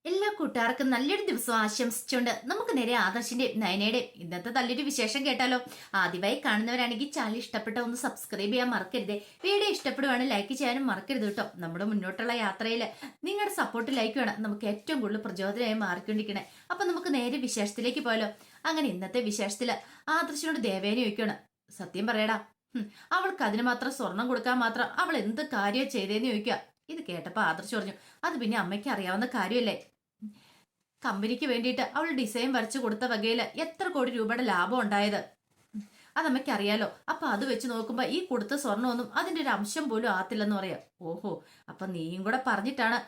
എല്ലാ കൂട്ടുകാർക്കും നല്ലൊരു ദിവസം ആശംസിച്ചുകൊണ്ട് നമുക്ക് നേരെ ആദർശിന്റെ നയനയുടെ ഇന്നത്തെ നല്ലൊരു വിശേഷം കേട്ടാലോ. ആദ്യമായി കാണുന്നവരാണെങ്കിൽ ചാനൽ ഇഷ്ടപ്പെട്ട ഒന്ന് സബ്സ്ക്രൈബ് ചെയ്യാൻ മറക്കരുത്. വീഡിയോ ഇഷ്ടപ്പെടുവാണെങ്കിൽ ലൈക്ക് ചെയ്യാനും മറക്കരുത് കേട്ടോ. നമ്മുടെ മുന്നോട്ടുള്ള യാത്രയിൽ നിങ്ങളുടെ സപ്പോർട്ട് ലൈക്ക് വേണം നമുക്ക് ഏറ്റവും കൂടുതൽ പ്രചോദനമായി മാറിക്കൊണ്ടിരിക്കണേ. അപ്പൊ നമുക്ക് നേരെ വിശേഷത്തിലേക്ക് പോയാലോ. അങ്ങനെ ഇന്നത്തെ വിശേഷത്തില് ആദർശിനോട് ദേവേനെ ചോദിക്കണം, സത്യം പറയടാ, അവൾക്ക് അതിന് മാത്രം സ്വർണം കൊടുക്കാൻ മാത്രം അവൾ എന്ത് കാര്യം ചെയ്തേന്ന് ചോദിക്കുക. ഇത് കേട്ടപ്പോ ആദർശ് പറഞ്ഞു, അത് പിന്നെ അമ്മയ്ക്ക് അറിയാവുന്ന കാര്യമല്ലേ. കമ്പനിക്ക് വേണ്ടിയിട്ട് അവൾ ഡിസൈൻ വരച്ചു കൊടുത്ത വകയിൽ എത്ര കോടി രൂപയുടെ ലാഭം ഉണ്ടായത് അതമ്മയ്ക്ക് അറിയാലോ. അപ്പൊ അത് വെച്ച് നോക്കുമ്പോ ഈ കൊടുത്ത സ്വർണ്ണമൊന്നും അതിന്റെ ഒരു അംശം പോലും ആത്തില്ലെന്ന് പറയാം. ഓഹോ, അപ്പൊ നീയും കൂടെ പറഞ്ഞിട്ടാണ്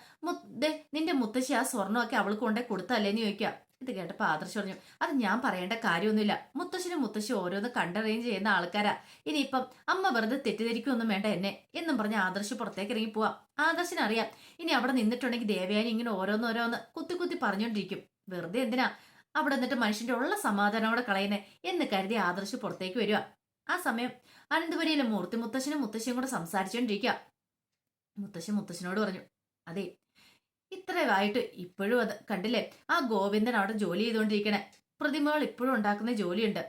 നിന്റെ മുത്തശ്ശി ആ സ്വർണ്ണമൊക്കെ അവൾക്ക് കൊണ്ടേ കൊടുത്തല്ലേന്ന് ചോദിക്കാം. ഇത് കേട്ടപ്പോ ആദർശ് പറഞ്ഞു, അത് ഞാൻ പറയേണ്ട കാര്യമൊന്നുമില്ല. മുത്തശ്ശനും മുത്തശ്ശി ഓരോന്ന് കണ്ടറിയുകയും ചെയ്യുന്ന ആൾക്കാരാ. ഇനിയിപ്പം അമ്മ വെറുതെ തെറ്റിദ്ധരിക്കൊന്നും വേണ്ട എന്നെ എന്നും പറഞ്ഞ് ആദർശ് പുറത്തേക്ക് ഇറങ്ങി പോവാം. ആദർശിനറിയാം ഇനി അവിടെ നിന്നിട്ടുണ്ടെങ്കിൽ ദേവയാനി ഇങ്ങനെ ഓരോന്നോരോന്ന് കുത്തി കുത്തി പറഞ്ഞുകൊണ്ടിരിക്കും. വെറുതെ എന്തിനാ അവിടെ നിന്നിട്ട് മനുഷ്യന്റെ ഉള്ള സമാധാനത്തോടെ കളയുന്നേ എന്ന് കരുതി ആദർശ് പുറത്തേക്ക് വരിക. ആ സമയം അനന്തപുരിയിലെ മൂർത്തി മുത്തശ്ശനും മുത്തശ്ശിയും കൂടെ സംസാരിച്ചുകൊണ്ടിരിക്കുക. മുത്തശ്ശനോട് പറഞ്ഞു, അതെ, ഇത്രയായിട്ട് ഇപ്പോഴും അത് കണ്ടില്ലേ, ആ ഗോവിന്ദൻ അവിടെ ജോലി ചെയ്തുകൊണ്ടിരിക്കണേ. പ്രതിമകൾ ഇപ്പോഴും ഉണ്ടാക്കുന്ന ജോലിയുണ്ട്.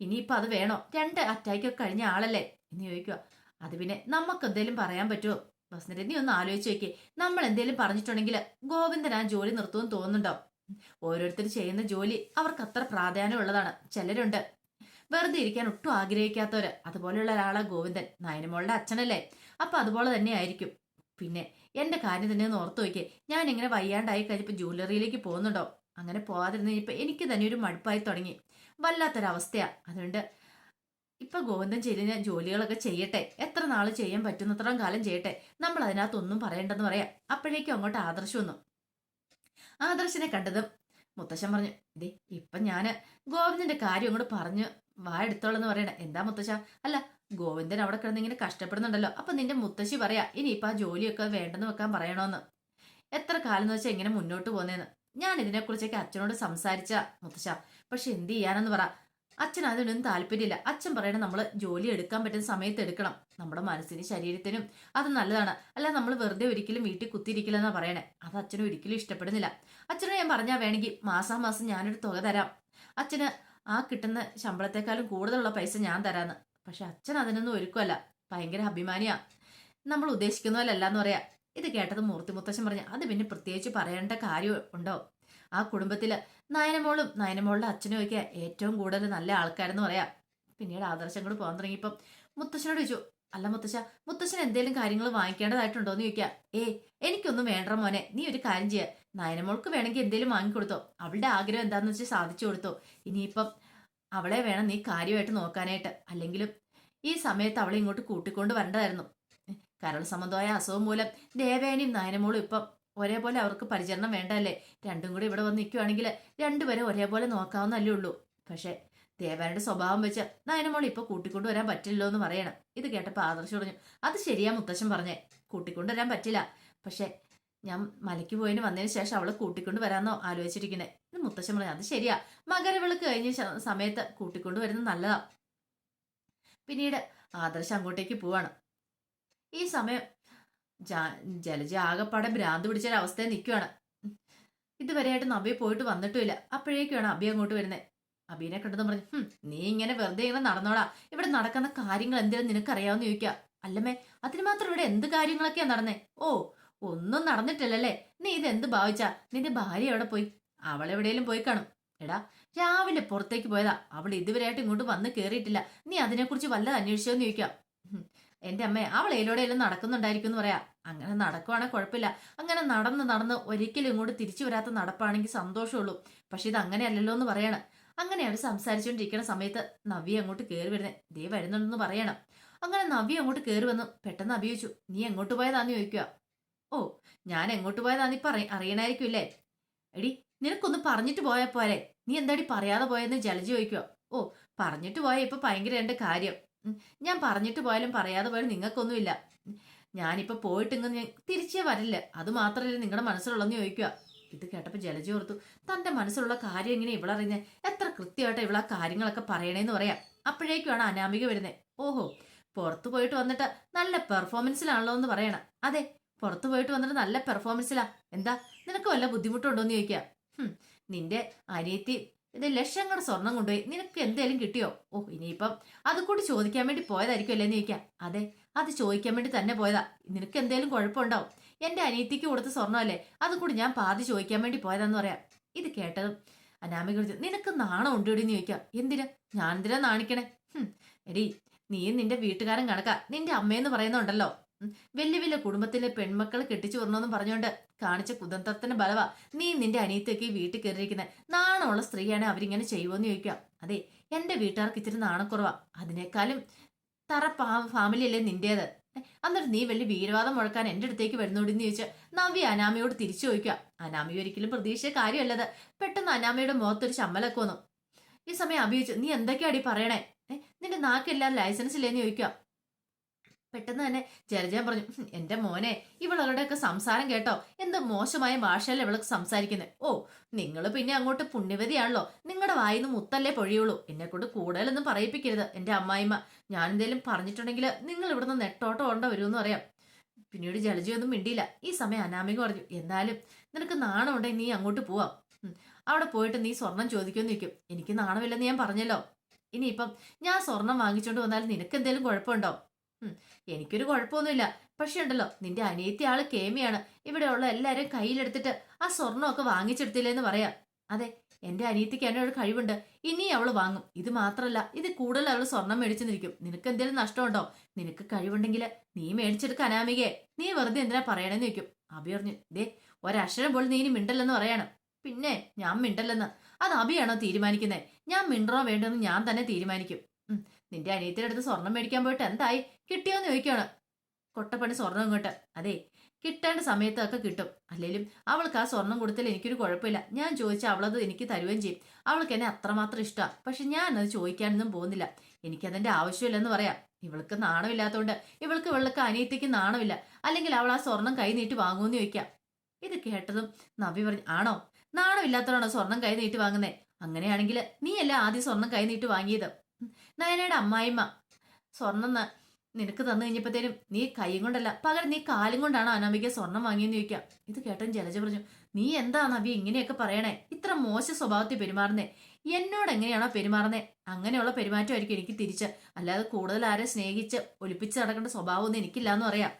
ഇനിയിപ്പൊ അത് വേണോ? 2 അറ്റാക്കൊക്കെ കഴിഞ്ഞ ആളല്ലേ എന്ന് ചോദിക്കുക. അത് പിന്നെ നമുക്ക് എന്തേലും പറയാൻ പറ്റുമോ ബസ്നരെ, നീ ഒന്ന് ആലോചിച്ച് നോക്കിയേ. നമ്മൾ എന്തേലും പറഞ്ഞിട്ടുണ്ടെങ്കിൽ ഗോവിന്ദൻ ആ ജോലി നിർത്തുമെന്ന് തോന്നുന്നുണ്ടോ? ഓരോരുത്തർ ചെയ്യുന്ന ജോലി അവർക്ക് അത്ര പ്രാധാന്യമുള്ളതാണ്. ചിലരുണ്ട് വെറുതെ ഇരിക്കാൻ ഒട്ടും ആഗ്രഹിക്കാത്തവര്. അതുപോലെയുള്ള ഒരാളാ ഗോവിന്ദൻ. നയനമോളുടെ അച്ഛനല്ലേ, അപ്പൊ അതുപോലെ തന്നെ ആയിരിക്കും. പിന്നെ എന്റെ കാര്യം തന്നെ ഒന്ന് ഓർത്തു നോക്കിയേ, ഞാൻ ഇങ്ങനെ വയ്യാണ്ടായി കഴിഞ്ഞപ്പോ ജ്വല്ലറിയിലേക്ക് പോകുന്നുണ്ടോ? അങ്ങനെ പോകാതിരുന്നപ്പോ എനിക്ക് തന്നെ ഒരു മടുപ്പായി തുടങ്ങി. വല്ലാത്തൊരവസ്ഥയാ. അതുകൊണ്ട് ഇപ്പൊ ഗോവിന്ദൻ ചെയ്യുന്ന ജോലികളൊക്കെ ചെയ്യട്ടെ, എത്ര നാള് ചെയ്യാൻ പറ്റുന്നത്രയും കാലം ചെയ്യട്ടെ, നമ്മൾ അതിനകത്തൊന്നും പറയണ്ടെന്ന് പറയാം. അപ്പോഴേക്കും അങ്ങോട്ട് ആദർശം വന്നു. ആദർശിനെ കണ്ടതും മുത്തശ്ശൻ പറഞ്ഞു, ഇതേ ഇപ്പൊ ഞാന് ഗോവിന്ദന്റെ കാര്യം അങ്ങോട്ട് പറഞ്ഞു വായെടുത്തോളെന്ന് പറയണേ. എന്താ മുത്തശ്ശ? അല്ല, ഗോവിന്ദൻ അവിടെ കിടന്ന് ഇങ്ങനെ കഷ്ടപ്പെടുന്നുണ്ടല്ലോ, അപ്പൊ നിന്റെ മുത്തശ്ശി പറയാ ഇനിയിപ്പൊ ആ ജോലിയൊക്കെ വേണ്ടെന്ന് വെക്കാൻ പറയണോന്ന്. എത്ര കാലം എന്ന് വെച്ചാൽ ഇങ്ങനെ മുന്നോട്ട് പോകുന്നതെന്ന് ഞാൻ ഇതിനെക്കുറിച്ചൊക്കെ അച്ഛനോട് സംസാരിച്ച മുത്തശ്ശ. പക്ഷെ എന്ത് ചെയ്യാനെന്ന് പറ, അച്ഛൻ അതിനൊന്നും താല്പര്യമില്ല. അച്ഛൻ പറയണ നമ്മള് ജോലി എടുക്കാൻ പറ്റുന്ന സമയത്ത് എടുക്കണം. നമ്മുടെ മനസ്സിനും ശരീരത്തിനും അത് നല്ലതാണ്. അല്ല നമ്മൾ വെറുതെ ഒരിക്കലും വീട്ടിൽ കുത്തിയിരിക്കില്ലെന്നാ പറയണേ. അത് അച്ഛനും ഒരിക്കലും ഇഷ്ടപ്പെടുന്നില്ല. അച്ഛനോട് ഞാൻ പറഞ്ഞാൽ വേണമെങ്കിൽ മാസാമാസം ഞാനൊരു തുക തരാം, അച്ഛന് ആ കിട്ടുന്ന ശമ്പളത്തെക്കാളും കൂടുതലുള്ള പൈസ ഞാൻ തരാന്ന്. പക്ഷെ അച്ഛൻ അതിനൊന്നും ഒരുക്കുമല്ല. ഭയങ്കര അഭിമാനിയാ. നമ്മൾ ഉദ്ദേശിക്കുന്ന പോലെ അല്ലാന്ന് പറയാ. ഇത് കേട്ടത് മൂർത്തി മുത്തശ്ശൻ പറഞ്ഞു, അത് പിന്നെ പ്രത്യേകിച്ച് പറയേണ്ട കാര്യം ഉണ്ടോ? ആ കുടുംബത്തില് നയനമോളുടെ അച്ഛനും ഒക്കെ ഏറ്റവും കൂടുതൽ നല്ല ആൾക്കാരെന്ന് പറയാം. പിന്നീട് ആദർശം കൂടെ പോകാൻ തുടങ്ങിയപ്പം മുത്തശ്ശനോട് ചോദിച്ചു, അല്ല മുത്തശ്ശ, മുത്തശ്ശൻ എന്തെങ്കിലും കാര്യങ്ങൾ വാങ്ങിക്കേണ്ടതായിട്ടുണ്ടോ എന്ന് ചോദിക്കാം. എനിക്കൊന്നും വേണ്ട മോനെ, നീ ഒരു കാര്യം ചെയ്യ, നയനമോൾക്ക് വേണമെങ്കിൽ എന്തെങ്കിലും വാങ്ങിക്കൊടുത്തോ, അവളുടെ ആഗ്രഹം എന്താന്ന് വെച്ചാൽ സാധിച്ചു കൊടുത്തോ. ഇനിയിപ്പം അവളെ വേണം നീ കാര്യമായിട്ട് നോക്കാനായിട്ട്. അല്ലെങ്കിലും ഈ സമയത്ത് അവളെ ഇങ്ങോട്ട് കൂട്ടിക്കൊണ്ട് വരേണ്ടതായിരുന്നു. കരൾ സംബന്ധമായ അസുഖം മൂലം ദേവേനയും നയനമോളും ഇപ്പം ഒരേപോലെ അവർക്ക് പരിചരണം വേണ്ടല്ലേ. രണ്ടും കൂടി ഇവിടെ വന്ന് നിൽക്കുവാണെങ്കിൽ രണ്ടുപേരെ ഒരേപോലെ നോക്കാവുന്നല്ലേ ഉള്ളൂ. പക്ഷെ ദേവേനയുടെ സ്വഭാവം വെച്ച് നയനമോൾ ഇപ്പൊ കൂട്ടിക്കൊണ്ടു വരാൻ പറ്റില്ലല്ലോ എന്ന് പറയണം. ഇത് കേട്ടപ്പോ ആദർശ് പറഞ്ഞു, അത് ശരിയാ മുത്തശ്ശൻ പറഞ്ഞേ, കൂട്ടിക്കൊണ്ടുവരാൻ പറ്റില്ല. പക്ഷെ ഞാൻ മലയ്ക്ക് പോയതിന് വന്നതിന് ശേഷം അവളെ കൂട്ടിക്കൊണ്ട് വരാന്നോ ആലോചിച്ചിരിക്കണേ. ഇത് മുത്തശ്ശൻ പറഞ്ഞു, അത് ശരിയാ, മകരവിളക്ക് കഴിഞ്ഞ സമയത്ത് കൂട്ടിക്കൊണ്ടു വരുന്നത് നല്ലതാ. പിന്നീട് ആദർശ് അങ്ങോട്ടേക്ക് പോവാണ്. ഈ സമയം ജലജ ആകെപ്പാടെ ഭ്രാന്ത് പിടിച്ചൊരവസ്ഥയിൽ നിൽക്കുവാണ്. ഇതുവരെയായിട്ട് നബി പോയിട്ട് വന്നിട്ടുമില്ല. അപ്പോഴേക്കാണ് അബി അങ്ങോട്ട് വരുന്നത്. അബീനെ കണ്ടതും പറഞ്ഞു, നീ ഇങ്ങനെ വെറുതെ ഇങ്ങനെ നടന്നോടാ, ഇവിടെ നടക്കുന്ന കാര്യങ്ങൾ എന്തിനും നിനക്കറിയാവുന്ന ചോദിക്കുക. അല്ലമ്മേ, അതിന് മാത്രം ഇവിടെ എന്ത് കാര്യങ്ങളൊക്കെയാ നടന്നേ? ഓ, ഒന്നും നടന്നിട്ടില്ലല്ലേ? നീ ഇതെന്ത് ഭാവിച്ചാ? നിന്റെ ഭാര്യ എവിടെ പോയി? അവളെവിടെയെങ്കിലും പോയി കാണും. എടാ, രാവിലെ പുറത്തേക്ക് പോയതാ, അവൾ ഇതുവരെയായിട്ട് ഇങ്ങോട്ട് വന്ന് കേറിയിട്ടില്ല. നീ അതിനെക്കുറിച്ച് വല്ലത് അന്വേഷിച്ചോന്ന് ചോദിക്കാം. എന്റെ അമ്മേ, അവൾ ഏലോടെയെല്ലാം നടക്കുന്നുണ്ടായിരിക്കും എന്ന് പറയാ. അങ്ങനെ നടക്കുവാണെങ്കിൽ കുഴപ്പമില്ല. അങ്ങനെ നടന്ന് ഒരിക്കലും ഇങ്ങോട്ട് തിരിച്ചു വരാത്ത നടപ്പാണെങ്കിൽ സന്തോഷമുള്ളൂ. പക്ഷെ ഇത് അങ്ങനെയല്ലല്ലോ എന്ന് പറയാണ്. അങ്ങനെ അവർ സംസാരിച്ചുകൊണ്ടിരിക്കുന്ന സമയത്ത് നവ്യ അങ്ങോട്ട് കയറി വരുന്നേ. ദേ വരുന്നുണ്ടെന്ന് പറയണം. അങ്ങനെ നവ്യ അങ്ങോട്ട് കയറി വന്നു. പെട്ടെന്ന് നവ്യ ചോദിച്ചു, നീ എങ്ങോട്ട് പോയതാന്ന് ചോദിക്കുക. ഓ, ഞാൻ എങ്ങോട്ട് പോയതാന്ന് ഇപ്പൊ അറിയണായിരിക്കും. എടി, നിനക്കൊന്ന് പറഞ്ഞിട്ട് പോയാ പോരെ, നീ എന്താടി പറയാതെ പോയെന്ന് ജലജ ചോദിക്കുക. ഓ, പറഞ്ഞിട്ട് പോയ ഇപ്പൊ ഭയങ്കര എന്റെ കാര്യം. ഞാൻ പറഞ്ഞിട്ട് പോയാലും പറയാതെ പോയാലും നിങ്ങൾക്കൊന്നുമില്ല. ഞാനിപ്പോ പോയിട്ട് ഇങ്ങനെ തിരിച്ചേ വരില്ല. അത് മാത്രമല്ല നിങ്ങളുടെ മനസ്സിലുള്ളെന്ന് ചോദിക്കുക. ഇത് കേട്ടപ്പോ ജലജ ഓർത്തു, തന്റെ മനസ്സിലുള്ള കാര്യം എങ്ങനെ ഇവളറിഞ്ഞ, എത്ര കൃത്യമായിട്ട് ഇവളാ കാര്യങ്ങളൊക്കെ പറയണേന്ന് പറയാം. അപ്പോഴേക്കുമാണ് അനാമിക വരുന്നത്. ഓഹോ, പുറത്തു പോയിട്ട് വന്നിട്ട് നല്ല പെർഫോമൻസിലാണല്ലോ എന്ന് പറയണം. അതെ, പുറത്തു പോയിട്ട് വന്നിട്ട് നല്ല പെർഫോമൻസിലാ. എന്താ നിനക്ക് വല്ല ബുദ്ധിമുട്ടുണ്ടോന്ന് ചോദിക്കാം. നിന്റെ അനിയത്തി ഇത് ലക്ഷങ്ങളുടെ സ്വർണം കൊണ്ടുപോയി, നിനക്ക് എന്തേലും കിട്ടിയോ? ഓ, ഇനിയിപ്പം അത് കൂടി ചോദിക്കാൻ വേണ്ടി പോയതായിരിക്കും അല്ലേന്ന് ചോദിക്കാം. അതെ, അത് ചോദിക്കാൻ വേണ്ടി തന്നെ പോയതാ. നിനക്ക് എന്തേലും കുഴപ്പമുണ്ടാവും. എന്റെ അനിയത്തിക്ക് കൊടുത്ത സ്വർണ്ണമല്ലേ, അത് കൂടി ഞാൻ പാതി ചോദിക്കാൻ വേണ്ടി പോയതാന്ന് പറയാം. ഇത് കേട്ടതും അനാമിക ചോദിച്ചു, നിനക്ക് നാണം ഉണ്ടോടിന്ന് ചോദിക്കാം. എന്തിനാ? ഞാൻ എന്തിനാ നാണിക്കണേ? എടി, നീയും നിന്റെ വീട്ടുകാരൻ കണക്കാ. നിന്റെ അമ്മയെന്ന് പറയുന്നുണ്ടല്ലോ, വലിയ വലിയ കുടുംബത്തിലെ പെൺമക്കളെ കെട്ടിച്ചു വിടണമെന്നും പറഞ്ഞുകൊണ്ട് കാണിച്ച കുതന്ത്രത്തിന്റെ ബലവാ നീ നിന്റെ അനിയത്തേക്ക് ഈ വീട്ടിൽ കയറിയിരിക്കുന്നത്. നാണമുള്ള സ്ത്രീയാണ് അവരിങ്ങനെ ചെയ്യുമോന്ന് ചോദിക്കാം. അതെ, എന്റെ വീട്ടുകാർക്ക് ഇച്ചിരി നാണക്കുറവാ. അതിനേക്കാളും തറ ഫാമിലി അല്ലേ നിന്റേത്. എന്നിട്ട് നീ വലിയ വീരവാദം മുഴക്കാൻ എന്റെ അടുത്തേക്ക് വരുന്നോടിന്ന് ചോദിച്ച് നവ്യ അനാമയോട് തിരിച്ചു ചോദിക്കാം. അനാമി ഒരിക്കലും പ്രതീക്ഷിച്ച കാര്യമല്ലത്. പെട്ടെന്ന് അനാമയുടെ മുഖത്തൊരു ചമ്മലൊക്കെ വന്നു. ഈ സമയം അഭി ചോദിച്ചു, നീ എന്തൊക്കെയാടി പറയണേ? നിന്റെ നാക്കെല്ലാം ലൈസൻസ് ഇല്ലേന്ന് ചോദിക്കാം. പെട്ടെന്ന് തന്നെ ജലജയൻ പറഞ്ഞു, എന്റെ മോനെ, ഇവളുടെയൊക്കെ സംസാരം കേട്ടോ, എന്ത് മോശമായ ഭാഷയല്ലേ ഇവളൊക്കെ സംസാരിക്കുന്നത്. ഓ, നിങ്ങൾ പിന്നെ അങ്ങോട്ട് പുണ്യവതിയാണല്ലോ, നിങ്ങളുടെ വായിന്ന് മുത്തല്ലേ പൊഴിയുള്ളൂ. എന്നെ കൊണ്ട് കൂടുതലൊന്നും പറയിപ്പിക്കരുത് എന്റെ അമ്മായിമ്മ. ഞാൻ എന്തേലും പറഞ്ഞിട്ടുണ്ടെങ്കിൽ നിങ്ങൾ ഇവിടുന്ന് നെട്ടോട്ടം ഓണ്ട വരുമെന്ന് പറയാം. പിന്നീട് ജലജയൊന്നും മിണ്ടിയില്ല. ഈ സമയം അനാമിക പറഞ്ഞു, എന്നാലും നിനക്ക് നാണം ഉണ്ടെങ്കിൽ നീ അങ്ങോട്ട് പോവാം. അവിടെ പോയിട്ട് നീ സ്വർണം ചോദിക്കുമെന്ന് ചോദിക്കും. എനിക്ക് നാണമില്ലെന്ന് ഞാൻ പറഞ്ഞല്ലോ. ഇനിയിപ്പം ഞാൻ സ്വർണം വാങ്ങിച്ചോണ്ട് വന്നാൽ നിനക്ക് എന്തേലും കുഴപ്പമുണ്ടോ? എനിക്കൊരു കുഴപ്പമൊന്നുമില്ല. പക്ഷെ ഉണ്ടല്ലോ, നിന്റെ അനിയത്തി ആള് കേമിയാണ്. ഇവിടെയുള്ള എല്ലാരും കയ്യിലെടുത്തിട്ട് ആ സ്വർണ്ണമൊക്കെ വാങ്ങിച്ചെടുത്തില്ലേന്ന് പറയാം. അതെ, എന്റെ അനിയത്തിക്ക് എന്നോട് കഴിവുണ്ട്. ഇനി അവള് വാങ്ങും. ഇത് മാത്രല്ല, ഇത് കൂടുതൽ അവള് സ്വർണം മേടിച്ചു നിൽക്കും. നിനക്ക് എന്തെങ്കിലും നഷ്ടമുണ്ടോ? നിനക്ക് കഴിവുണ്ടെങ്കിൽ നീ മേടിച്ചെടുക്ക അനാമികയെ. നീ വെറുതെ എന്തിനാ പറയണെന്ന് ചോദിക്കും. അഭി പറഞ്ഞു, ദേ, ഒരക്ഷരം പോലും നീ ഇനി മിണ്ടല്ലെന്ന് പറയാണ്. പിന്നെ ഞാൻ മിണ്ടല്ലെന്ന് അത് അഭിയാണോ തീരുമാനിക്കുന്നത്? ഞാൻ മിണ്ടറോ വേണ്ടെന്ന് ഞാൻ തന്നെ തീരുമാനിക്കും. നിന്റെ അനിയത്തിന്റെ അടുത്ത് സ്വർണം മേടിക്കാൻ പോയിട്ട് എന്തായി? കിട്ടിയോന്ന് ചോദിക്കുകയാണ്. കൊട്ടപ്പണി സ്വർണം ഇങ്ങോട്ട്. അതെ, കിട്ടേണ്ട സമയത്തൊക്കെ കിട്ടും. അല്ലെങ്കിലും അവൾക്ക് ആ സ്വർണം കൊടുത്താൽ എനിക്കൊരു കുഴപ്പമില്ല. ഞാൻ ചോദിച്ചാൽ അവളത് എനിക്ക് തരുകയും ചെയ്യും. അവൾക്ക് എന്നെ അത്രമാത്രം ഇഷ്ടമാണ്. പക്ഷെ ഞാൻ അത് ചോദിക്കാനൊന്നും പോകുന്നില്ല. എനിക്കതിന്റെ ആവശ്യമില്ലെന്ന് പറയാം. ഇവൾക്ക് നാണമില്ലാത്തതുകൊണ്ട് ഇവൾക്ക് അനിയത്തിക്ക് നാണമില്ല. അല്ലെങ്കിൽ അവൾ ആ സ്വർണം കൈ നീട്ടി വാങ്ങുമെന്ന് ചോദിക്കാം. ഇത് കേട്ടതും നവി പറഞ്ഞു, ആണോ? നാണമില്ലാത്തവരാണോ സ്വർണം കൈ നീട്ടി വാങ്ങുന്നേ? അങ്ങനെയാണെങ്കിൽ നീയല്ല ആദ്യം സ്വർണം കൈ നീട്ടി വാങ്ങിയത്. നയനയുടെ അമ്മായിമ്മ സ്വർണം നിനക്ക് തന്നു കഴിഞ്ഞപ്പോഴത്തേനും നീ കൈയും കൊണ്ടല്ല, പകരം നീ കാലും കൊണ്ടാണോ അനാമിക സ്വർണം വാങ്ങിയെന്ന് ചോദിക്കാം. ഇത് കേട്ടൻ ജലജ പറഞ്ഞു, നീ എന്താ നവ്യ ഇങ്ങനെയൊക്കെ പറയണേ? ഇത്ര മോശ സ്വഭാവത്തിൽ പെരുമാറുന്നേ. എന്നോട് എങ്ങനെയാണോ പെരുമാറുന്നേ അങ്ങനെയുള്ള പെരുമാറ്റമായിരിക്കും എനിക്ക് തിരിച്ച്. അല്ലാതെ കൂടുതൽ ആരെ സ്നേഹിച്ച് ഒലിപ്പിച്ച് നടക്കേണ്ട സ്വഭാവമൊന്നും എനിക്കില്ലാന്ന് പറയാം.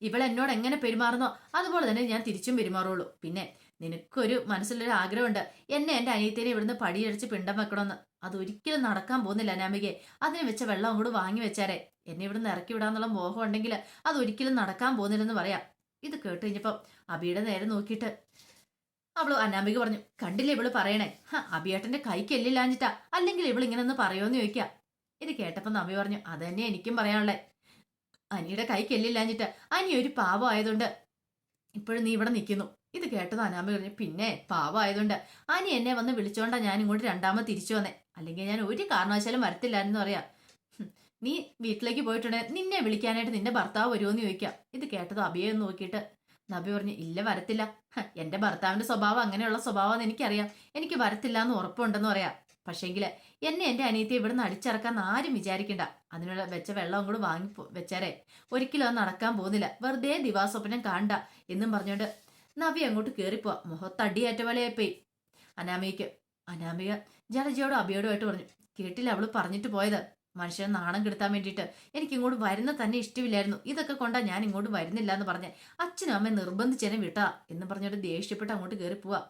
ഇവൾ എന്നോട് എങ്ങനെ പെരുമാറുന്നോ അതുപോലെ തന്നെ ഞാൻ തിരിച്ചും പെരുമാറുള്ളൂ. പിന്നെ നിനക്കൊരു മനസ്സിലൊരു ആഗ്രഹമുണ്ട്, എന്നെ എന്റെ അനിയത്തിനെ ഇവിടുന്ന് പടിയടിച്ച് പിണ്ടം വെക്കണമെന്ന്. അതൊരിക്കലും നടക്കാൻ പോകുന്നില്ല അനാമികയെ. അതിന് വെച്ച വെള്ളം അങ്ങോട്ട് വാങ്ങി വെച്ചാരെ. എന്നെ ഇവിടുന്ന് ഇറക്കി വിടാന്നുള്ള മോഹം ഉണ്ടെങ്കിൽ അതൊരിക്കലും നടക്കാൻ പോകുന്നില്ലെന്ന് പറയാം. ഇത് കേട്ട് കഴിഞ്ഞപ്പം അബിയുടെ നേരെ നോക്കിയിട്ട് അവള് അനാമിക പറഞ്ഞു, കണ്ടില്ലേ ഇവള് പറയണേ? അബിയേട്ടന്റെ കൈക്ക് എല്ലില്ലാഞ്ഞിട്ടാ, അല്ലെങ്കിൽ ഇവൾ ഇങ്ങനെ ഒന്ന് പറയുമെന്ന് ചോദിക്കാം. ഇത് കേട്ടപ്പം നബി പറഞ്ഞു, അത് തന്നെ എനിക്കും പറയാനുള്ളേ. അനിയുടെ കൈക്ക് എല്ലില്ലാഞ്ഞിട്ട് അനി ഒരു പാവം ആയതുകൊണ്ട് ഇപ്പോഴും നീ ഇവിടെ നിൽക്കുന്നു. ഇത് കേട്ടത് അനാമി പറഞ്ഞു, പിന്നെ പാവമായതുകൊണ്ട് അനി എന്നെ വന്ന് വിളിച്ചോണ്ടാ ഞാൻ ഇങ്ങോട്ട് രണ്ടാമത് തിരിച്ചു വന്നേ. അല്ലെങ്കിൽ ഞാൻ ഒരു കാരണവശാലും വരത്തില്ലായിരുന്നു പറയാം. നീ വീട്ടിലേക്ക് പോയിട്ടുണ്ടെങ്കിൽ നിന്നെ വിളിക്കാനായിട്ട് നിന്റെ ഭർത്താവ് വരുമോന്ന് ചോദിക്കാം. ഇത് കേട്ടത് അബിയെ നോക്കിയിട്ട് നബി പറഞ്ഞു, ഇല്ല വരത്തില്ല. എന്റെ ഭർത്താവിന്റെ സ്വഭാവം അങ്ങനെയുള്ള സ്വഭാവം എനിക്കറിയാം. എനിക്ക് വരത്തില്ല എന്ന് ഉറപ്പുണ്ടെന്ന് പറയാം. പക്ഷേങ്കില് എന്നെ എന്റെ അനിയത്തെ ഇവിടുന്ന് അടിച്ചിറക്കാൻ ആരും വിചാരിക്കണ്ട. അതിനുള്ള വെച്ച വെള്ളം അങ്ങോട്ട് വാങ്ങി വെച്ചാരേ. ഒരിക്കലും അത് നടക്കാൻ പോകുന്നില്ല. വെറുതെ ദിവാസ്വപ്നം കാണണ്ട എന്നും പറഞ്ഞോണ്ട് നവി അങ്ങോട്ട് കയറിപ്പോവാ. മുഖത്തടിയേറ്റ പോലെയായിപ്പോയി അനാമികയ്ക്ക്. അനാമിക ജലജയോടും അബിയോടുമായിട്ട് പറഞ്ഞു, കേട്ടില്ല അവള് പറഞ്ഞിട്ട് പോയത്? മനുഷ്യനെ നാണം കെടുത്താൻ വേണ്ടിയിട്ട് എനിക്ക് ഇങ്ങോട്ട് വരുന്ന തന്നെ ഇഷ്ടമില്ലായിരുന്നു. ഇതൊക്കെ കൊണ്ടാ ഞാൻ ഇങ്ങോട്ട് വരുന്നില്ല എന്ന് പറഞ്ഞ് അച്ഛനും അമ്മ നിർബന്ധിച്ചെന്നെ വിട്ടാ എന്ന് പറഞ്ഞോട്ട് ദേഷ്യപ്പെട്ട് അങ്ങോട്ട് കയറി പോവാ.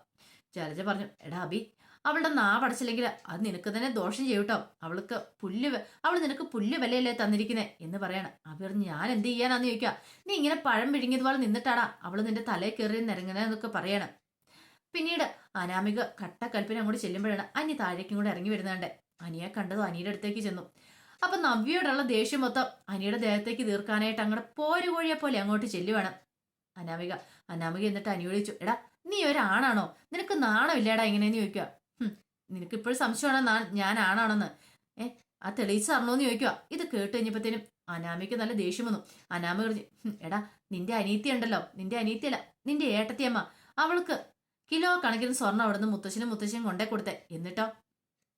ജലജ പറഞ്ഞു, എടാ അബി, അവളുടെ നാവടച്ചില്ലെങ്കിൽ അത് നിനക്ക് തന്നെ ദോഷം ചെയ്യൂട്ടോ. അവൾ നിനക്ക് പുല്ല് വിലയല്ലേ തന്നിരിക്കുന്നേ എന്ന് പറയണം. അബി പറഞ്ഞു, ഞാൻ എന്ത് ചെയ്യാനാന്ന് ചോദിക്കുക. നീ ഇങ്ങനെ പഴം പിഴുങ്ങിയതുപോലെ നിന്നിട്ടാടാ അവള് നിന്റെ തലയിൽ കയറി നിരങ്ങനെന്നൊക്കെ പറയണം. പിന്നീട് അനാമിക കട്ടക്കൽപ്പിനെ അങ്ങോട്ട് ചെല്ലുമ്പോഴാണ് അനി താഴേക്കും കൂടെ ഇറങ്ങി വരുന്നുണ്ട്. അനിയെ കണ്ടതും അനിയുടെ അടുത്തേക്ക് ചെന്നു. അപ്പൊ നവ്യയോടുള്ള ദേഷ്യം മൊത്തം അനിയുടെ ദേഹത്തേക്ക് തീർക്കാനായിട്ട് അങ്ങോട്ട് പോരുകോഴിയെ പോലെ അങ്ങോട്ട് ചെല്ലുവാണ് അനാമിക എന്നിട്ട് അനിയോട് ചോദിച്ചു, എടാ നീ ഒരാണാണോ? നിനക്ക് നാണമില്ലേടാ ഇങ്ങനെയെന്ന് ചോദിക്കുക. നിനക്ക് ഇപ്പോഴും സംശയമാണോ ഞാൻ ആണാണെന്ന്? ആ തെളിയിച്ച് തരണോന്ന് ചോദിക്കുക. ഇത് കേട്ട് കഴിഞ്ഞപ്പോഴത്തേനും അനാമിക്ക് നല്ല ദേഷ്യം വന്നു. അനാമിക പറഞ്ഞു, എടാ നിന്റെ അനീത്തി ഉണ്ടല്ലോ, നിന്റെ അനീത്തിയല്ല നിന്റെ ഏട്ടത്തിയമ്മ, അവൾക്ക് കിലോ കണക്കിന് സ്വർണ്ണം അവിടുന്ന് മുത്തശ്ശനും കൊണ്ടേ കൊടുത്തേ. എന്നിട്ടോ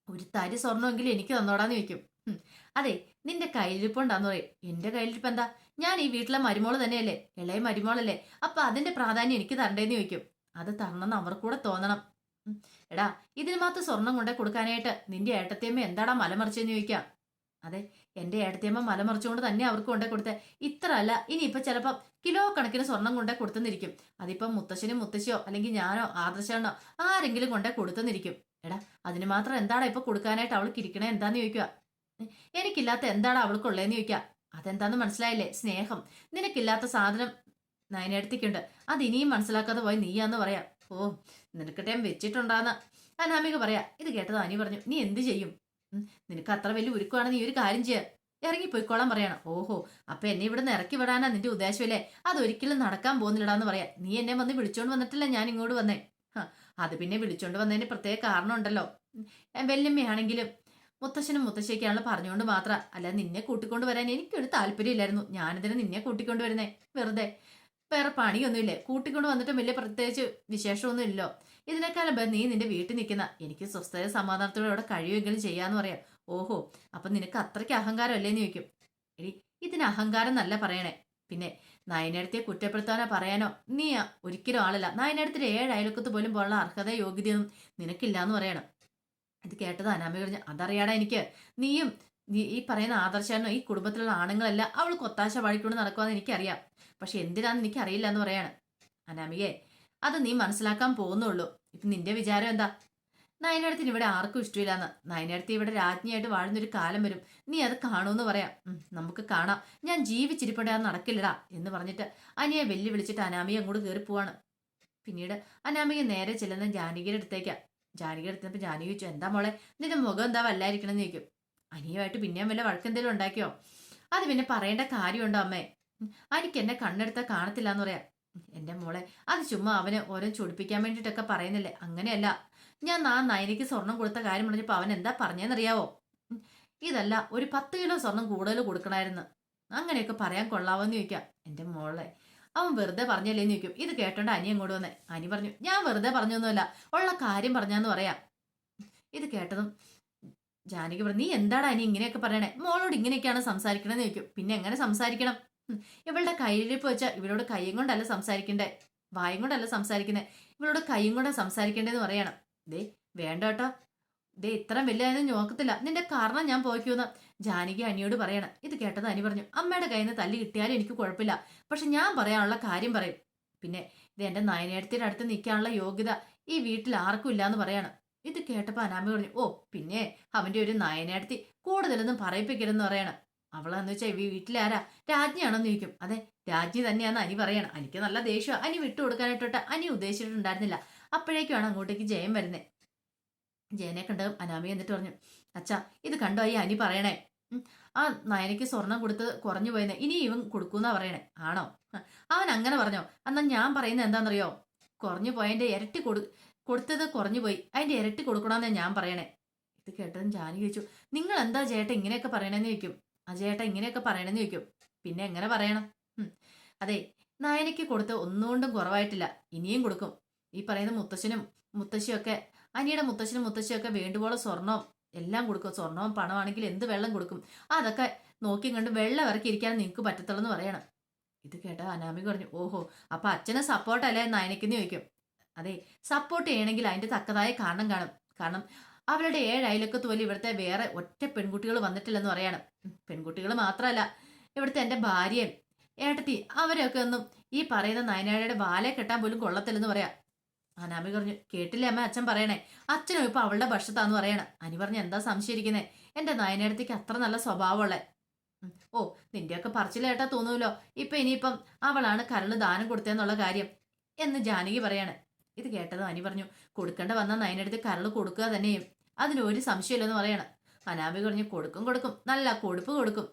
ഒരു തരി സ്വർണ്ണമെങ്കിലും എനിക്ക് തന്നോടാന്ന് ചോദിക്കും. ഉം. അതെ, നിന്റെ കയ്യിലിരിപ്പുണ്ടാന്ന് പറയും. എന്റെ കയ്യിലിരിപ്പ് എന്താ? ഞാൻ ഈ വീട്ടിലെ മരുമോള് തന്നെയല്ലേ, ഇളയ മരുമോളല്ലേ, അപ്പൊ അതിന്റെ പ്രാധാന്യം എനിക്ക് തരണ്ടേന്ന് ചോദിക്കും. അത് തരണമെന്ന് അവർക്കൂടെ തോന്നണം. ഉം. എടാ, ഇതിന് മാത്രം സ്വർണം കൊണ്ടേ കൊടുക്കാനായിട്ട് നിന്റെ ഏട്ടത്തിയമ്മ എന്താടാ മലമറിച്ചെന്ന് ചോദിക്കാം. അതെ, എന്റെ ഏട്ടത്തിയമ്മ മലമറിച്ചുകൊണ്ട് തന്നെ അവർക്ക് കൊണ്ടേ കൊടുത്തേ. ഇത്ര അല്ല, ഇനിയിപ്പൊ ചിലപ്പം കിലോ കണക്കിന് സ്വർണം കൊണ്ടേ കൊടുത്തെന്നിരിക്കും. അതിപ്പം മുത്തശ്ശനും മുത്തശ്ശിയോ അല്ലെങ്കിൽ ഞാനോ ആദർശനോ ആരെങ്കിലും കൊണ്ടേ കൊടുത്തെന്നിരിക്കും. എടാ, അതിന് മാത്രം എന്താടാ ഇപ്പൊ കൊടുക്കാനായിട്ട് അവൾക്ക് ഇരിക്കണേ എന്താന്ന് ചോദിക്കുക. എനിക്കില്ലാത്ത എന്താടാ അവൾക്കുള്ളേന്ന് ചോദിക്കുക. അതെന്താന്ന് മനസ്സിലായില്ലേ? സ്നേഹം. നിനക്കില്ലാത്ത സാധനം നയനടുത്തേക്കുണ്ട്. അത് ഇനിയും മനസ്സിലാക്കാതെ പോയി നീയാന്ന് പറയാം. ഓ, നിനക്കിട്ടേം വെച്ചിട്ടുണ്ടാന്ന് അനാമിക പറയാ. ഇത് കേട്ടത് അനി പറഞ്ഞു, നീ എന്ത് ചെയ്യും? നിനക്ക് അത്ര വലിയ ഉരുക്കുവാണ്, നീ ഒരു കാര്യം ചെയ്യുക, ഇറങ്ങിപ്പോയിക്കോളാൻ പറയണം. ഓഹോ, അപ്പൊ എന്നെ ഇവിടെ നിന്ന് ഇറക്കി വിടാനാ നിന്റെ ഉദ്ദേശമല്ലേ? അതൊരിക്കലും നടക്കാൻ പോകുന്നില്ലടാന്ന് പറയാ. നീ എന്നെ വന്ന് വിളിച്ചോണ്ട് വന്നിട്ടില്ല ഞാൻ ഇങ്ങോട്ട് വന്നേ. അത് പിന്നെ വിളിച്ചോണ്ട് വന്നതിന് പ്രത്യേക കാരണം ഉണ്ടല്ലോ. വല്യമ്മയാണെങ്കിലും മുത്തശ്ശനും മുത്തശ്ശിയൊക്കെയാണല്ലോ പറഞ്ഞുകൊണ്ട് മാത്ര, അല്ല നിന്നെ കൂട്ടിക്കൊണ്ട് വരാൻ എനിക്കൊരു താല്പര്യമില്ലായിരുന്നു. ഞാനിതിന് നിന്നെ കൂട്ടിക്കൊണ്ട് വരുന്നേ വെറുതെ. വേറെ പണിയൊന്നുമില്ലേ, കൂട്ടിക്കൊണ്ട് വന്നിട്ടും വലിയ പ്രത്യേകിച്ച് വിശേഷമൊന്നും ഇല്ലോ. ഇതിനേക്കാളും നീ നിന്റെ വീട്ടിൽ നിൽക്കുന്ന, എനിക്ക് സ്വസ്ഥത സമാധാനത്തോടെ അവിടെ കഴിയുമെങ്കിലും ചെയ്യാന്ന് പറയാം. ഓഹോ, അപ്പൊ നിനക്ക് അത്രയ്ക്ക് അഹങ്കാരം അല്ലേന്ന് ചോദിക്കും. എടി, ഇതിന് അഹങ്കാരം എന്നല്ല പറയണേ. പിന്നെ നയനടുത്തെ കുറ്റപ്പെടുത്താനോ പറയാനോ നീ ഒരിക്കലും ആളല്ല. നയനടുത്തിന്റെ 7 അയൽക്കത്ത് പോലും പോലുള്ള അർഹത യോഗ്യതയൊന്നും നിനക്കില്ലാന്ന് പറയണം. ഇത് കേട്ടത് അനാമി പറഞ്ഞു, അതറിയാടാ എനിക്ക്. നീയും ഈ പറയുന്ന ആദർശനോ ഈ കുടുംബത്തിലുള്ള ആണുങ്ങളെല്ലാം അവൾക്ക് ഒത്താശ പാടിക്കൊണ്ട് നടക്കുവാന്ന് എനിക്കറിയാം. പക്ഷെ എന്തിനാന്ന് എനിക്കറിയില്ല എന്ന് പറയാണ്. അനാമികയെ, അത് നീ മനസ്സിലാക്കാൻ പോകുന്നുള്ളൂ. ഇപ്പൊ നിന്റെ വിചാരം എന്താ? നയനടത്തിന് ഇവിടെ ആർക്കും ഇഷ്ടമില്ലാന്ന്. നയനടത്തി ഇവിടെ രാജ്ഞിയായിട്ട് വാഴുന്നൊരു കാലം വരും, നീ അത് കാണുമെന്ന് പറയാം. നമുക്ക് കാണാം, ഞാൻ ജീവിച്ചിരിപ്പണ്ടേ, അത് നടക്കില്ലടാ എന്ന് പറഞ്ഞിട്ട് അനിയെ വെല്ലുവിളിച്ചിട്ട് അനാമിക അങ്ങോട്ട് കയറി പോവാണ്. പിന്നീട് അനാമിക നേരെ ചെല്ലുന്ന ജാനകിയുടെ അടുത്തേക്കാ. ജാനകിയുടെ അടുത്തപ്പോ ജാനകി ചോദിച്ചു, എന്താ മോളെ നിന്റെ മുഖം എന്താ വല്ലായിരിക്കണം എന്ന് ചോദിക്കും. അനിയുമായിട്ട് പിന്നെയും വല്ല വഴക്കെന്തെങ്കിലും ഉണ്ടാക്കിയോ? അത് പിന്നെ പറയേണ്ട കാര്യമുണ്ടോ അമ്മേ? എനിക്ക് എന്നെ കണ്ണെടുത്താൽ കാണത്തില്ല എന്ന് പറയാം. എന്റെ മോളെ, അത് ചുമ്മാ അവന് ഓരോ ചൊടിപ്പിക്കാൻ വേണ്ടിയിട്ടൊക്കെ പറയുന്നില്ലേ, അങ്ങനെയല്ല. ഞാൻ നയനിക്ക് സ്വർണം കൊടുത്ത കാര്യം പറഞ്ഞപ്പോ അവൻ എന്താ പറഞ്ഞെന്നറിയാവോ? ഇതല്ല, ഒരു 10 കിലോ സ്വർണം കൂടുതൽ കൊടുക്കണമായിരുന്നു, അങ്ങനെയൊക്കെ പറയാൻ കൊള്ളാവോന്ന് ചോദിക്കാം. എന്റെ മോളെ, അവൻ വെറുതെ പറഞ്ഞല്ലേന്ന് ചോദിക്കും. ഇത് കേട്ടോണ്ട് അനി അങ്ങോട്ട് വന്നേ. അനി പറഞ്ഞു, ഞാൻ വെറുതെ പറഞ്ഞൊന്നുമല്ല, ഉള്ള കാര്യം പറഞ്ഞാന്ന് പറയാം. ഇത് കേട്ടതും ജാനകി പറഞ്ഞു, നീ എന്താടാ അനി ഇങ്ങനെയൊക്കെ പറയണേ? മോളോട് ഇങ്ങനെയൊക്കെയാണ് സംസാരിക്കണമെന്ന് ചോദിക്കും. പിന്നെ എങ്ങനെ സംസാരിക്കണം? ഇവളുടെ കയ്യിലിരിപ്പ് വെച്ചാൽ ഇവളോട് കൈയും കൊണ്ടല്ല സംസാരിക്കണ്ടേ, വായും കൊണ്ടല്ല സംസാരിക്കുന്നത്, ഇവളോട് കൈയും കൊണ്ടാ സംസാരിക്കേണ്ടതെന്ന് പറയണം. ദേ വേണ്ട കേട്ടോ, ദേ ഇത്രയും വലിയ നോക്കത്തില്ല, നിന്റെ കാരണം ഞാൻ പോയിക്കൂന്ന് ജാനകി അനിയോട് പറയണം. ഇത് കേട്ടത് അനി പറഞ്ഞു, അമ്മയുടെ കയ്യിൽ നിന്ന് തല്ലി കിട്ടിയാലും എനിക്ക് കുഴപ്പമില്ല, പക്ഷെ ഞാൻ പറയാനുള്ള കാര്യം പറയും. പിന്നെ ഇത് എന്റെ നയനേടത്തിന്റെ അടുത്ത് നിൽക്കാനുള്ള യോഗ്യത ഈ വീട്ടിൽ ആർക്കും ഇല്ലാന്ന് പറയണം. ഇത് കേട്ടപ്പോ അനാമി പറഞ്ഞു, ഓ പിന്നെ അവന്റെ ഒരു നയനേടത്തി കൂടുതലൊന്നും പറയിപ്പിക്കരുതെന്ന് പറയണം. അവളെന്ന് വെച്ചാൽ ഈ വീട്ടിലാരാ, രാജ്ഞിയാണെന്ന് ചോദിക്കും. അതെ, രാജ്ഞി തന്നെയാന്ന് അനി പറയണം. എനിക്ക് നല്ല ദേഷ്യം, അനി വിട്ടുകൊടുക്കാനായിട്ടോട്ട് അനി ഉദ്ദേശിച്ചിട്ടുണ്ടായിരുന്നില്ല. അപ്പോഴേക്കുമാണ് അങ്ങോട്ടേക്ക് ജയൻ വരുന്നത്. ജയനെ കണ്ട് അനാമി എന്നിട്ട് പറഞ്ഞു, അച്ഛാ ഇത് കണ്ടോ ഈ അനി പറയണേ, ആ നയനയ്ക്ക് സ്വർണം കൊടുത്തത് കുറഞ്ഞു പോയെന്ന് ഇനി ഇവൻ കൊടുക്കൂന്നാ പറയണേ. ആണോ? അവൻ അങ്ങനെ പറഞ്ഞോ? എന്നാൽ ഞാൻ പറയുന്നത് എന്താണെന്നറിയോ, കുറഞ്ഞു പോയതിന്റെ ഇരട്ടി കൊടുത്തത് കുറഞ്ഞു പോയി, അതിന്റെ ഇരട്ടി കൊടുക്കണമെന്നാ ഞാൻ പറയണേ. ഇത് കേട്ടതും ജാനി ചോദിച്ചു, നിങ്ങൾ എന്താ ചേട്ടാ ഇങ്ങനെയൊക്കെ പറയണെന്ന് ചോദിക്കും. ആ ചേട്ടാ ഇങ്ങനെയൊക്കെ പറയണെന്ന് ചോദിക്കും. പിന്നെ എങ്ങനെ പറയണം? അതെ, നയനയ്ക്ക് കൊടുത്ത് ഒന്നുകൊണ്ടും കുറവായിട്ടില്ല, ഇനിയും കൊടുക്കും. ഈ പറയുന്ന മുത്തശ്ശനും മുത്തശ്ശിയൊക്കെ, അനിയുടെ മുത്തശ്ശനും മുത്തശ്ശിയൊക്കെ വേണ്ടുവോളം സ്വർണവും എല്ലാം കൊടുക്കും. സ്വർണവും പണമാണെങ്കിൽ എന്ത് വെള്ളം കൊടുക്കും. അതൊക്കെ നോക്കി കണ്ട് വെള്ളം ഇറക്കിയിരിക്കാൻ നിങ്ങൾക്ക് പറ്റത്തുള്ളൂ എന്ന് പറയണം. ഇത് കേട്ട അനാമിക പറഞ്ഞു, ഓഹോ, അപ്പൊ അച്ഛനെ സപ്പോർട്ടല്ലേ നയനയ്ക്കെന്ന് ചോദിക്കും. അതെ, സപ്പോർട്ട് ചെയ്യണമെങ്കിൽ അതിന്റെ തക്കതായ കാരണം കാണും. കാരണം അവരുടെ 7 അയലക്കത്ത് പോലും ഇവിടുത്തെ വേറെ ഒറ്റ പെൺകുട്ടികൾ വന്നിട്ടില്ലെന്ന് പറയണം. പെൺകുട്ടികൾ മാത്രമല്ല, ഇവിടുത്തെ എന്റെ ഭാര്യയും ഏട്ടത്തി അവരെയൊക്കെ ഒന്നും ഈ പറയുന്ന നയനാഴയുടെ വാലെ കെട്ടാൻ പോലും കൊള്ളത്തില്ലെന്ന് പറയാം. അനാമി പറഞ്ഞു, കേട്ടില്ലേ അമ്മ അച്ഛൻ പറയണേ, അച്ഛനും ഇപ്പൊ അവളുടെ പക്ഷത്താന്ന് പറയണം. അനി പറഞ്ഞു, എന്താ സംശയിച്ചിരിക്കുന്നേ, എന്റെ നയനേടത്തേക്ക് അത്ര നല്ല സ്വഭാവമുള്ളേ. ഓ, നിന്റെയൊക്കെ പറച്ചിലേട്ടാ തോന്നൂലോ ഇപ്പൊ ഇനിയിപ്പം അവളാണ് കരള് ദാനം കൊടുത്തതെന്നുള്ള കാര്യം എന്ന് ജാനകി പറയാണ്. ഇത് കേട്ടതും അനി പറഞ്ഞു, കൊടുക്കേണ്ട വന്ന നയനടുത്ത് കരള് കൊടുക്കുക തന്നെയും, അതിനൊരു സംശയമില്ലെന്ന് പറയണം. അനാമി പറഞ്ഞു, കൊടുക്കും കൊടുക്കും, നല്ല കൊടുപ്പ് കൊടുക്കും,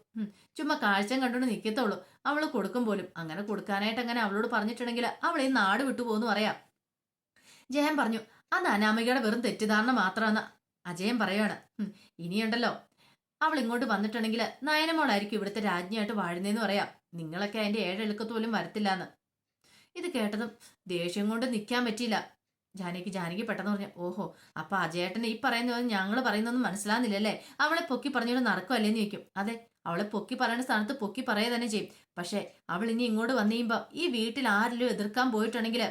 ചുമ്മാ കാഴ്ചയും കണ്ടോണ്ട് നിൽക്കത്തുള്ളൂ, അവള് കൊടുക്കും പോലും. അങ്ങനെ കൊടുക്കാനായിട്ട് അങ്ങനെ അവളോട് പറഞ്ഞിട്ടുണ്ടെങ്കിൽ അവൾ ഈ നാട് വിട്ടുപോകുന്നു പറയാം. ജയൻ പറഞ്ഞു, അത് അനാമികയുടെ വെറും തെറ്റിദ്ധാരണ മാത്രമെന്ന് അജയൻ പറയാണ്. ഇനിയുണ്ടല്ലോ, അവൾ ഇങ്ങോട്ട് വന്നിട്ടുണ്ടെങ്കിൽ നയനമോളായിരിക്കും ഇവിടുത്തെ രാജ്ഞിയായിട്ട് വാഴുന്നതെന്ന് പറയാം. നിങ്ങളൊക്കെ അതിന്റെ 7 എളുക്കത്ത് പോലും വരത്തില്ലാന്ന്. ഇത് കേട്ടതും ദേഷ്യം കൊണ്ട് നിൽക്കാൻ പറ്റിയില്ല ജാനകി പെട്ടെന്ന് പറഞ്ഞു, ഓഹോ, അപ്പൊ അജയേട്ടന് ഈ പറയുന്നത് ഞങ്ങൾ പറയുന്നൊന്നും മനസ്സിലാകുന്നില്ലല്ലേ? അവളെ പൊക്കി പറഞ്ഞോണ്ട് നടക്കുമല്ലേന്ന് ചോദിക്കും. അതെ, അവളെ പൊക്കി പറയുന്ന സ്ഥാനത്ത് പൊക്കി പറയുക തന്നെ ചെയ്യും. പക്ഷെ അവൾ ഇനി ഇങ്ങോട്ട് വന്നു കഴിയുമ്പോ ഈ വീട്ടിൽ ആരെങ്കിലും എതിർക്കാൻ പോയിട്ടുണ്ടെങ്കിൽ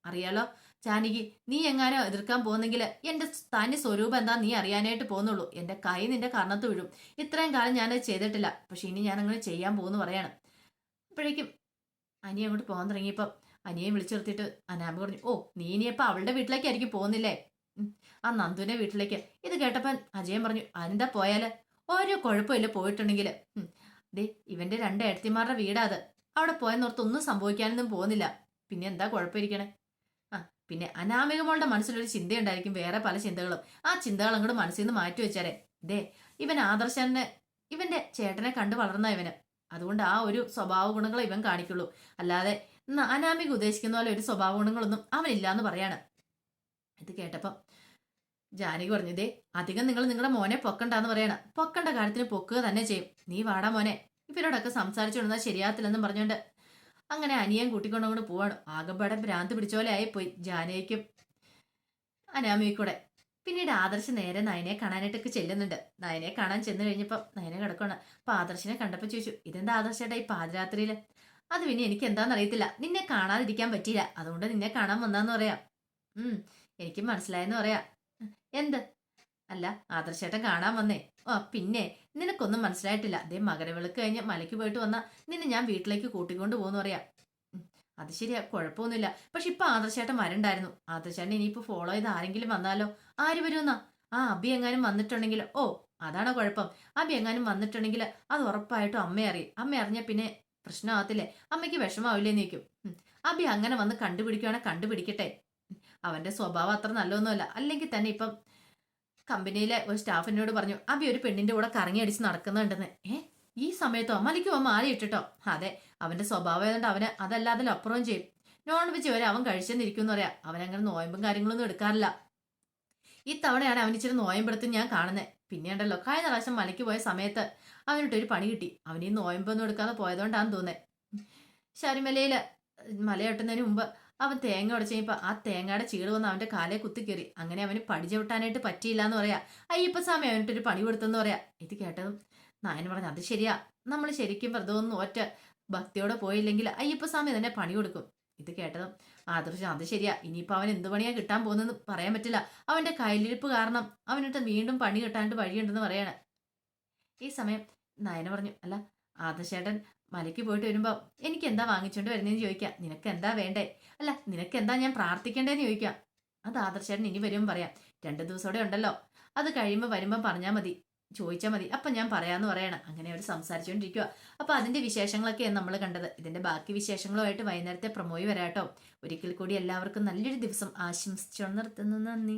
അറിയാലോ ജാനകി, നീ എങ്ങാനോ എതിർക്കാൻ പോകുന്നെങ്കിൽ എന്റെ തനി സ്വരൂപം എന്താ നീ അറിയാനായിട്ട് പോകുന്നുള്ളൂ. എന്റെ കൈ നിന്റെ കർണത്ത് വീഴും. ഇത്രയും കാലം ഞാനത് ചെയ്തിട്ടില്ല, പക്ഷെ ഇനി ഞാൻ അങ്ങനെ ചെയ്യാൻ പോകുന്നു പറയാണ്. അപ്പോഴേക്കും അനിയ അങ്ങോട്ട് പോകാൻ തുടങ്ങിയപ്പോ അനിയെ വിളിച്ചു നിർത്തിയിട്ട് അനാമ പറഞ്ഞു, ഓ, നീ ഇനിയപ്പോ അവളുടെ വീട്ടിലേക്കായിരിക്കും പോകുന്നില്ലേ? ആ നന്ദുവിന്റെ വീട്ടിലേക്ക്. ഇത് കേട്ടപ്പൻ അജയൻ പറഞ്ഞു, അതെന്താ പോയാല്? ഓരോ കുഴപ്പമില്ല പോയിട്ടുണ്ടെങ്കിൽ. ദേ, ഇവന്റെ രണ്ട് ഏടത്തിമാരുടെ വീടാ അത്. അവിടെ പോയെന്നോർത്ത് ഒന്നും സംഭവിക്കാനൊന്നും പോകുന്നില്ല. പിന്നെ എന്താ കുഴപ്പമിരിക്കണേ? ആ, പിന്നെ അനാമികമോളുടെ മനസ്സിലൊരു ചിന്തയുണ്ടായിരിക്കും, വേറെ പല ചിന്തകളും. ആ ചിന്തകൾ അങ്ങോട്ട് മനസ്സിൽ നിന്ന് മാറ്റി വെച്ചാലേ. ദേ, ഇവൻ ആദർശനെ, ഇവന്റെ ചേട്ടനെ കണ്ടു വളർന്ന ഇവന്. അതുകൊണ്ട് ആ ഒരു സ്വഭാവ ഗുണങ്ങൾ ഇവൻ കാണിക്കുള്ളൂ. അല്ലാതെ അനാമിക ഉദ്ദേശിക്കുന്ന പോലെ ഒരു സ്വഭാവ ഗുണങ്ങളൊന്നും അവനില്ലാന്ന് പറയാണ്. ഇത് കേട്ടപ്പം ജാനകി പറഞ്ഞു, ഇതേ, അധികം നിങ്ങൾ നിങ്ങളുടെ മോനെ പൊക്കണ്ടെന്ന് പറയണ. പൊക്കണ്ട കാര്യത്തിന് പൊക്കുക തന്നെ ചെയ്യും. നീ വാടാ മോനെ, ഇവരോടൊക്കെ സംസാരിച്ചുകൊണ്ടാ ശരിയാത്തില്ലെന്നും പറഞ്ഞോണ്ട് അങ്ങനെ അനിയൻ കൂട്ടിക്കൊണ്ടങ്ങോട്ട് പോവാണ്. ആകെപ്പാടെ ഭ്രാന്ത് പിടിച്ച പോലെ ആയിപ്പോയി ജാനകിക്കും അനാമികൂടെ. പിന്നീട് ആദർശ് നേരെ നയനെ കാണാനായിട്ടൊക്കെ ചെല്ലുന്നുണ്ട്. നയനെ കാണാൻ ചെന്ന് കഴിഞ്ഞപ്പോ നയന കിടക്കണം. അപ്പൊ ആദർശിനെ കണ്ടപ്പോ ചോദിച്ചു, ഇതെന്താ ആദർശേട്ടാ ഈ പാതിരാത്രിയില്? അത് പിന്നെ എനിക്ക് എന്താന്ന് അറിയത്തില്ല, നിന്നെ കാണാതിരിക്കാൻ പറ്റിയില്ല, അതുകൊണ്ട് നിന്നെ കാണാൻ വന്നാന്ന് പറയാം. എനിക്ക് മനസ്സിലായെന്ന് പറയാ. എന്ത്? അല്ല, ആദർശേട്ടൻ കാണാൻ വന്നേ. ഓ, പിന്നെ നിനക്കൊന്നും മനസ്സിലായിട്ടില്ല. അതേ, മകരവിളക്ക് കഴിഞ്ഞ് മലയ്ക്ക് പോയിട്ട് വന്നാ നിന്നെ ഞാൻ വീട്ടിലേക്ക് കൂട്ടിക്കൊണ്ട് പോകുന്നു പറയാം. അത് ശരിയാ, കുഴപ്പമൊന്നുമില്ല. പക്ഷെ ഇപ്പൊ ആദർശേട്ടൻ വരണ്ടായിരുന്നു. ആദർശേട്ടൻ ഇനിയിപ്പോ ഫോളോ ചെയ്ത് ആരെങ്കിലും വന്നാലോ? ആര് വരുമെന്നാ? ആ, അബി എങ്ങാനും വന്നിട്ടുണ്ടെങ്കിൽ. ഓ, അതാണോ കുഴപ്പം? അബി എങ്ങാനും വന്നിട്ടുണ്ടെങ്കിൽ അത് ഉറപ്പായിട്ടും അമ്മ അറിയും. അമ്മ അറിഞ്ഞാൽ പിന്നെ പ്രശ്നമാകത്തില്ലേ? അമ്മയ്ക്ക് വിഷമാവില്ലേന്ന് ചോദിക്കും. അബി അങ്ങനെ വന്ന് കണ്ടുപിടിക്കുവാണെ കണ്ടുപിടിക്കട്ടെ. അവന്റെ സ്വഭാവം അത്ര നല്ലൊന്നുമല്ല. അല്ലെങ്കിൽ തന്നെ ഇപ്പം കമ്പനിയിലെ ഒരു സ്റ്റാഫിനോട് പറഞ്ഞു, അബി ഒരു പെണ്ണിന്റെ കൂടെ കറങ്ങി അടിച്ച് നടക്കുന്നുണ്ടെന്ന്. ഈ സമയത്തോ? മലിക്ക് പോകാൻ മാറി ഇട്ടിട്ടോ? അതെ, അവന്റെ സ്വഭാവം ഏതാണ്ട് അവന് അതല്ലാതെ അപ്പുറവും ചെയ്യും. നോൺ വെജ് വരെ അവൻ കഴിച്ചെന്നിരിക്കും പറയാം. അവനങ്ങനെ നോയമ്പും കാര്യങ്ങളൊന്നും എടുക്കാറില്ല. ഈ തവണയാണ് അവൻ ഇച്ചിരി നോയമ്പെടുത്ത് ഞാൻ കാണുന്നത്. പിന്നെ ഉണ്ടല്ലോ, കഴിഞ്ഞ പ്രാവശ്യം മലയ്ക്ക് പോയ സമയത്ത് അവനിട്ടൊരു പണി കിട്ടി. അവൻ ഈ നോയമ്പൊന്നും എടുക്കാതെ പോയതുകൊണ്ടാന്ന് തോന്നുന്നത്. ശബരിമലയില് മലയൊട്ടുന്നതിന് മുമ്പ് അവൻ തേങ്ങ ഉടച്ചു കഴിഞ്ഞപ്പോ ആ തേങ്ങയുടെ ചീട് വന്ന് അവന്റെ കാലെ കുത്തിക്കേറി. അങ്ങനെ അവന് പടി ചവിട്ടാനായിട്ട് പറ്റിയില്ല എന്ന് പറയാ. അയ്യപ്പസ്വാമി അവനിട്ടൊരു പണി കൊടുത്തെന്ന് പറയാ. ഇത് കേട്ടതും നായൻ പറഞ്ഞു, അത് ശരിയാ, നമ്മൾ ശരിക്കും വെറുതെ ഒറ്റ ഭക്തിയോടെ പോയില്ലെങ്കിൽ അയ്യപ്പസ്വാമി തന്നെ പണി കൊടുക്കും. ഇത് കേട്ടതും ആദർശം, അത് ശരിയാ, ഇനിയിപ്പോ അവൻ എന്ത് പണിയാ കിട്ടാൻ പോകുന്നെന്ന് പറയാൻ പറ്റില്ല. അവന്റെ കയ്യിലിരിപ്പ് കാരണം അവനിട്ട് വീണ്ടും പണി കിട്ടാണ്ട് വഴിയുണ്ടെന്ന് പറയാണ്. ഈ സമയം നയന പറഞ്ഞു, അല്ല ആദർശേട്ടൻ മലയ്ക്ക് പോയിട്ട് വരുമ്പോ എനിക്ക് എന്താ വാങ്ങിച്ചോണ്ട് വരുന്നതെന്ന് ചോദിക്കാം. നിനക്ക് എന്താ വേണ്ടേ? അല്ല, നിനക്ക് എന്താ ഞാൻ പ്രാർത്ഥിക്കേണ്ടതെന്ന് ചോദിക്കാം. അത് ആദർശേട്ടൻ ഇനി വരുമ്പോൾ പറയാം. 2 ദിവസോടെ ഉണ്ടല്ലോ, അത് കഴിയുമ്പോൾ വരുമ്പം പറഞ്ഞാൽ മതി, ചോദിച്ചാൽ മതി, അപ്പം ഞാൻ പറയാന്ന് പറയണം. അങ്ങനെ അവർ സംസാരിച്ചുകൊണ്ടിരിക്കുക. അപ്പൊ അതിന്റെ വിശേഷങ്ങളൊക്കെയാണ് നമ്മൾ കണ്ടത്. ഇതിന്റെ ബാക്കി വിശേഷങ്ങളുമായിട്ട് വൈകുന്നേരത്തെ പ്രൊമോയി വരാട്ടോ. ഒരിക്കൽ കൂടി എല്ലാവർക്കും നല്ലൊരു ദിവസം ആശംസിച്ചു നിർത്തുന്നു. നന്ദി.